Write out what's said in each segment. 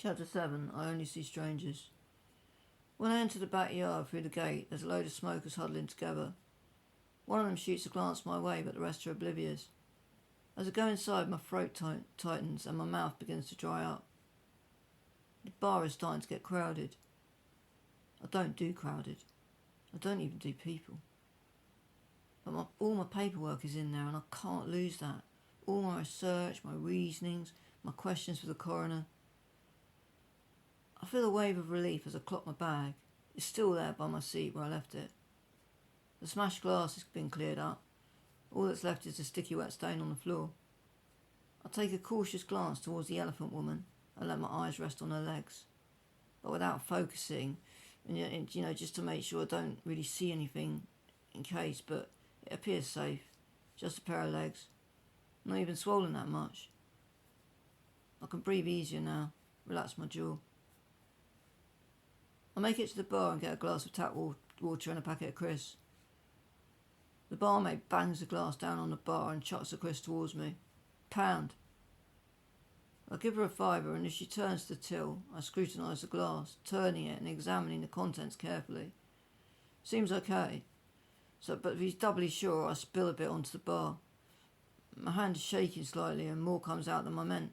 Chapter 7. I Only See Strangers. When I enter the backyard through the gate, there's a load of smokers huddling together. One of them shoots a glance my way, but the rest are oblivious. As I go inside, my throat tightens and my mouth begins to dry up. The bar is starting to get crowded. I don't do crowded. I don't even do people. But all my paperwork is in there and I can't lose that. All my research, my reasonings, my questions for the coroner. I feel a wave of relief as I clock my bag. It's still there by my seat where I left it. The smashed glass has been cleared up. All that's left is a sticky wet stain on the floor. I take a cautious glance towards the elephant woman and let my eyes rest on her legs. But without focusing, and just to make sure I don't really see anything in case, but it appears safe. Just a pair of legs. Not even swollen that much. I can breathe easier now, relax my jaw. I make it to the bar and get a glass of tap water and a packet of crisps. The barmaid bangs the glass down on the bar and chucks the crisps towards me. Pound. I give her a fiver, and as she turns to the till, I scrutinise the glass, turning it and examining the contents carefully. Seems okay. But if he's doubly sure, I spill a bit onto the bar. My hand is shaking slightly and more comes out than I meant.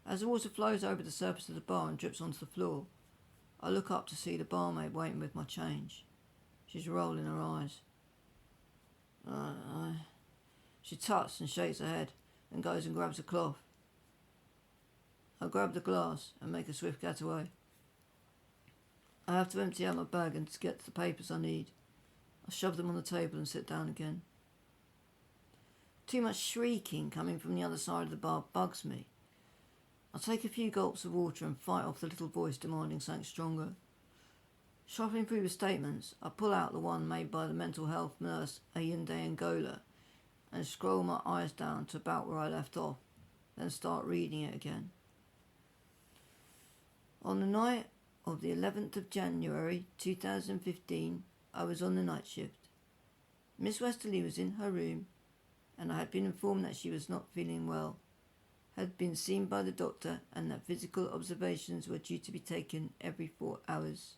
As the water flows over the surface of the bar and drips onto the floor, I look up to see the barmaid waiting with my change. She's rolling her eyes. She tuts and shakes her head and goes and grabs a cloth. I grab the glass and make a swift getaway. I have to empty out my bag and to get to the papers I need. I shove them on the table and sit down again. Too much shrieking coming from the other side of the bar bugs me. I take a few gulps of water and fight off the little voice demanding something stronger. Shuffling through the statements, I pull out the one made by the mental health nurse Ayinde Angola and scroll my eyes down to about where I left off, then start reading it again. On the night of the 11th of January 2015, I was on the night shift. Miss Westerly was in her room, and I had been informed that she was not feeling well, had been seen by the doctor, and that physical observations were due to be taken every 4 hours.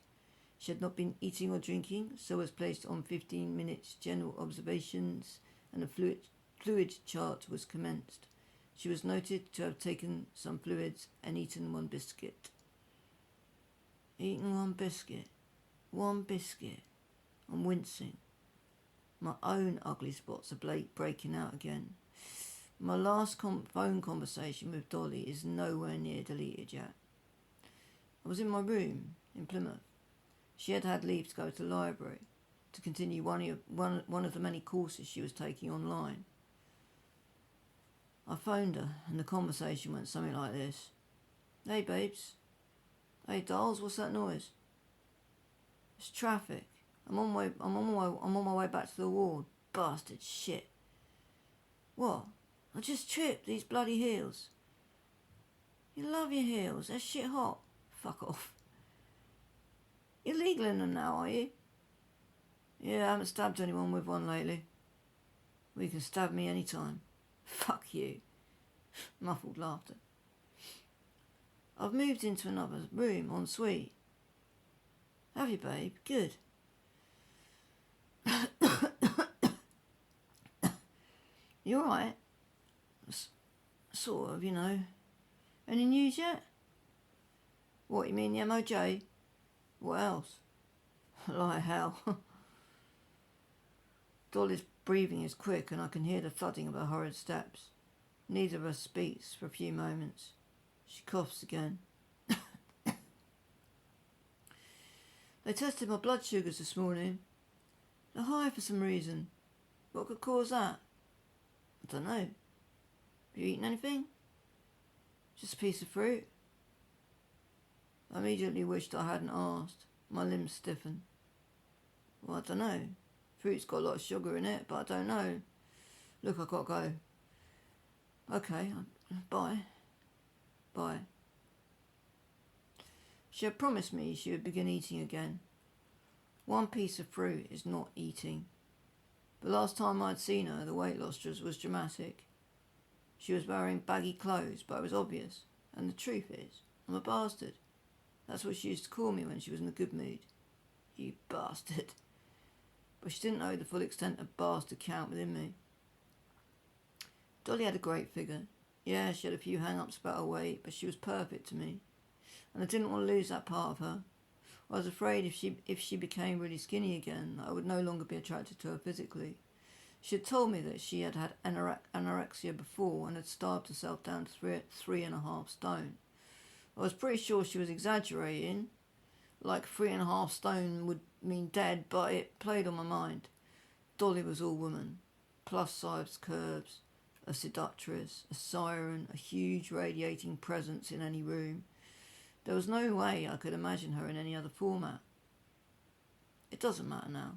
She had not been eating or drinking, so was placed on 15 minutes general observations, and a fluid chart was commenced. She was noted to have taken some fluids and eaten one biscuit. Eaten one biscuit. One biscuit. I'm wincing. My own ugly spots are breaking out again. My last phone conversation with Dolly is nowhere near deleted yet. I was in my room in Plymouth. She had had leave to go to the library to continue one of the many courses she was taking online. I phoned her and the conversation went something like this. Hey babes. Hey dolls, what's that noise? It's traffic. I'm on my way back to the ward. Bastard shit. What? I just tripped these bloody heels. You love your heels, they're shit hot. Fuck off. You're legal in them now, are you? Yeah, I haven't stabbed anyone with one lately. Well, you can stab me any time. Fuck you. Muffled laughter. I've moved into another room en suite. Have you, babe? Good. You alright? Sort of, Any news yet? What, you mean the MOJ? What else? Like hell. Dolly's breathing is quick and I can hear the thudding of her hurried steps. Neither of us speaks for a few moments. She coughs again. They tested my blood sugars this morning. They're high for some reason. What could cause that? I don't know. Have you eaten anything? Just a piece of fruit? I immediately wished I hadn't asked. My limbs stiffen. Well, I don't know. Fruit's got a lot of sugar in it, but I don't know. Look, I've got to go. Okay, bye. Bye. She had promised me she would begin eating again. One piece of fruit is not eating. The last time I'd seen her, the weight loss was dramatic. She was wearing baggy clothes, but it was obvious. And the truth is, I'm a bastard. That's what she used to call me when she was in a good mood. You bastard. But she didn't know the full extent of bastard count within me. Dolly had a great figure. Yeah, she had a few hang-ups about her weight, but she was perfect to me. And I didn't want to lose that part of her. I was afraid if she became really skinny again, I would no longer be attracted to her physically. She had told me that she had had anorexia before and had starved herself down to 3.5 stone. I was pretty sure she was exaggerating, like 3.5 stone would mean dead, but it played on my mind. Dolly was all woman, plus-size curves, a seductress, a siren, a huge radiating presence in any room. There was no way I could imagine her in any other format. It doesn't matter now.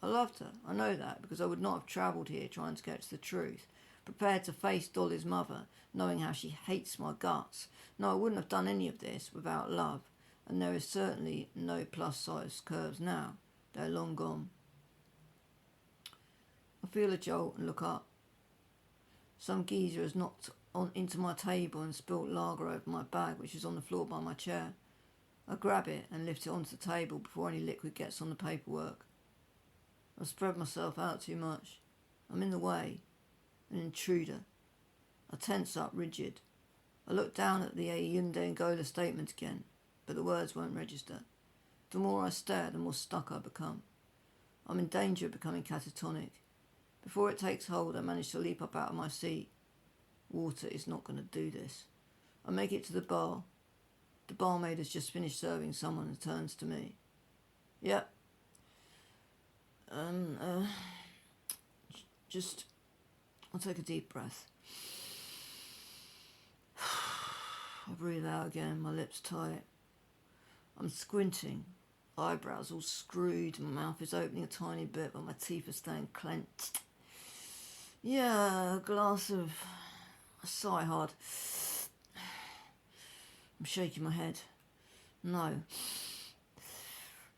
I loved her. I know that because I would not have travelled here trying to get to the truth, prepared to face Dolly's mother, knowing how she hates my guts. No, I wouldn't have done any of this without love, and there is certainly no plus-size curves now. They're long gone. I feel a jolt and look up. Some geezer has knocked into my table and spilt lager over my bag, which is on the floor by my chair. I grab it and lift it onto the table before any liquid gets on the paperwork. I've spread myself out too much. I'm in the way. An intruder. I tense up, rigid. I look down at the Hyundai Angola statement again, but the words won't register. The more I stare, the more stuck I become. I'm in danger of becoming catatonic. Before it takes hold, I manage to leap up out of my seat. Water is not going to do this. I make it to the bar. The barmaid has just finished serving someone and turns to me. Yep. I'll take a deep breath. I breathe out again, my lips tight. I'm squinting, eyebrows all screwed, my mouth is opening a tiny bit, but my teeth are staying clenched. Yeah, a glass of... I sigh hard. I'm shaking my head. No.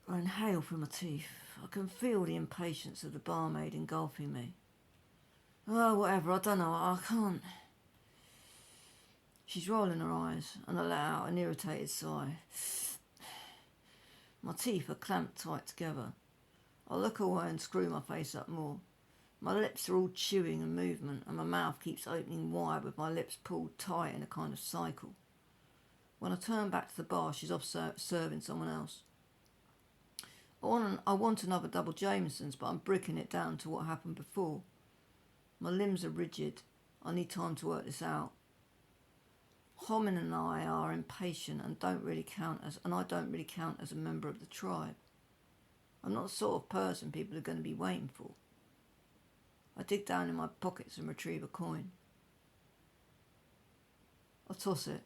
I inhale through my teeth. I can feel the impatience of the barmaid engulfing me. Oh, whatever, I don't know, I can't. She's rolling her eyes, and I let out an irritated sigh. My teeth are clamped tight together. I look away and screw my face up more. My lips are all chewing and movement, and my mouth keeps opening wide with my lips pulled tight in a kind of cycle. When I turn back to the bar, she's off serving someone else. I want another double Jameson's, but I'm bricking it down to what happened before. My limbs are rigid. I need time to work this out. Homin and I are impatient and I don't really count as a member of the tribe. I'm not the sort of person people are going to be waiting for. I dig down in my pockets and retrieve a coin. I toss it.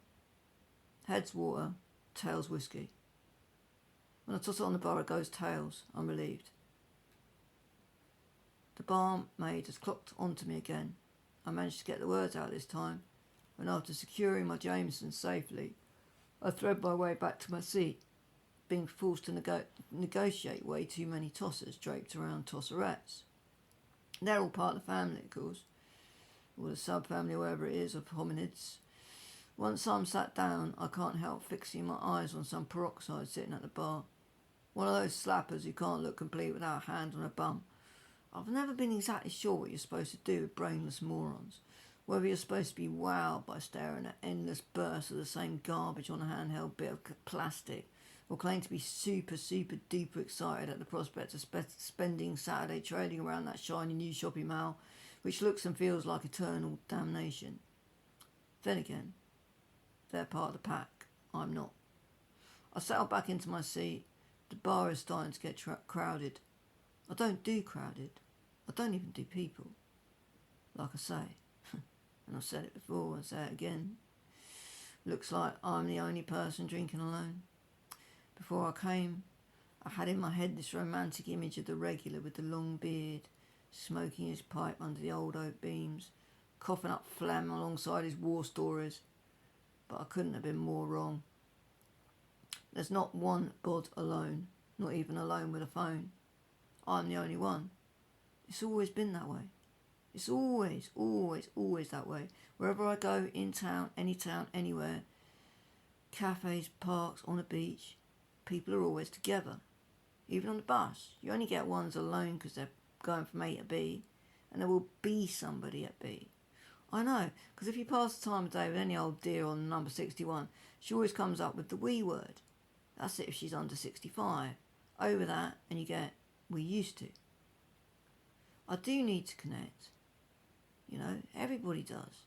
Heads water, tails whiskey. When I toss it on the bar, it goes tails. I'm relieved. The barmaid has clocked onto me again. I managed to get the words out this time, and after securing my Jameson safely, I thread my way back to my seat, being forced to negotiate way too many tossers draped around tosserettes. They're all part of the family, of course, or the sub-family, wherever it is, of hominids. Once I'm sat down, I can't help fixing my eyes on some peroxide sitting at the bar. One of those slappers who can't look complete without a hand on a bum. I've never been exactly sure what you're supposed to do with brainless morons. Whether you're supposed to be wowed by staring at endless bursts of the same garbage on a handheld bit of plastic, or claim to be super duper excited at the prospect of spending Saturday trading around that shiny new shopping mall, which looks and feels like eternal damnation. Then again, they're part of the pack. I'm not. I settle back into my seat. The bar is starting to get crowded. I don't do crowded. I don't even do people. Like I say, and I've said it before, I'll say it again. Looks like I'm the only person drinking alone. Before I came, I had in my head this romantic image of the regular with the long beard, smoking his pipe under the old oak beams, coughing up phlegm alongside his war stories. But I couldn't have been more wrong. There's not one God alone, not even alone with a phone. I'm the only one. It's always been that way. It's always that way. Wherever I go, in town, anywhere, cafes, parks, on a beach, people are always together. Even on the bus, you only get ones alone because they're going from A to B, and there will be somebody at B. I know, because if you pass the time of day with any old dear on number 61, she always comes up with the we word. That's it if she's under 65. Over that, and you get, we used to. I do need to connect. You know, everybody does.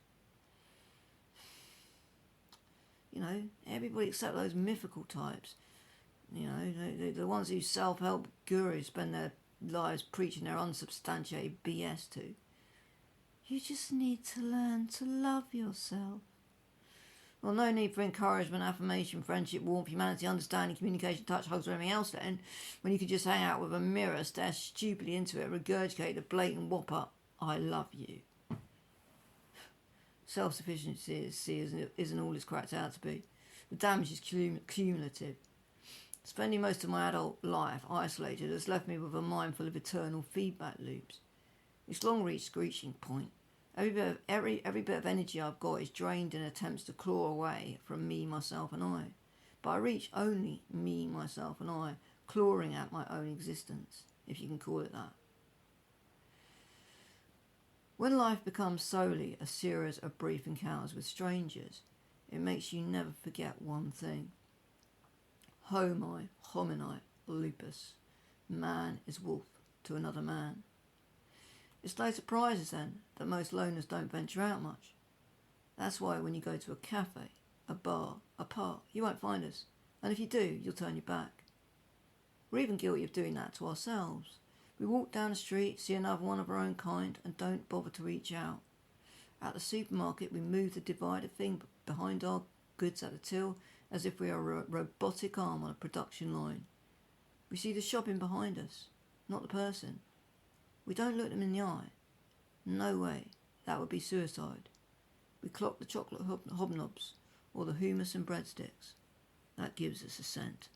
You know, everybody except those mythical types. You know, the ones who self-help gurus spend their lives preaching their unsubstantiated BS to. You just need to learn to love yourself. Well, no need for encouragement, affirmation, friendship, warmth, humanity, understanding, communication, touch, hugs, or anything else then, when you could just hang out with a mirror, stare stupidly into it, regurgitate the blatant whopper, I love you. Self-sufficiency isn't all it's cracked out to be. The damage is cumulative. Spending most of my adult life isolated has left me with a mind full of eternal feedback loops. It's long reached screeching point. Every bit of energy I've got is drained in attempts to claw away from me, myself and I. But I reach only me, myself and I, clawing at my own existence, if you can call it that. When life becomes solely a series of brief encounters with strangers, it makes you never forget one thing. Homo homini lupus. Man is wolf to another man. It's no surprises then that most loners don't venture out much. That's why when you go to a cafe, a bar, a park, you won't find us. And if you do, you'll turn your back. We're even guilty of doing that to ourselves. We walk down the street, see another one of our own kind, and don't bother to reach out. At the supermarket, we move the divider thing behind our goods at the till as if we are a robotic arm on a production line. We see the shopping behind us, not the person. We don't look them in the eye. No way, that would be suicide. We clock the chocolate hobnobs or the hummus and breadsticks. That gives us a scent.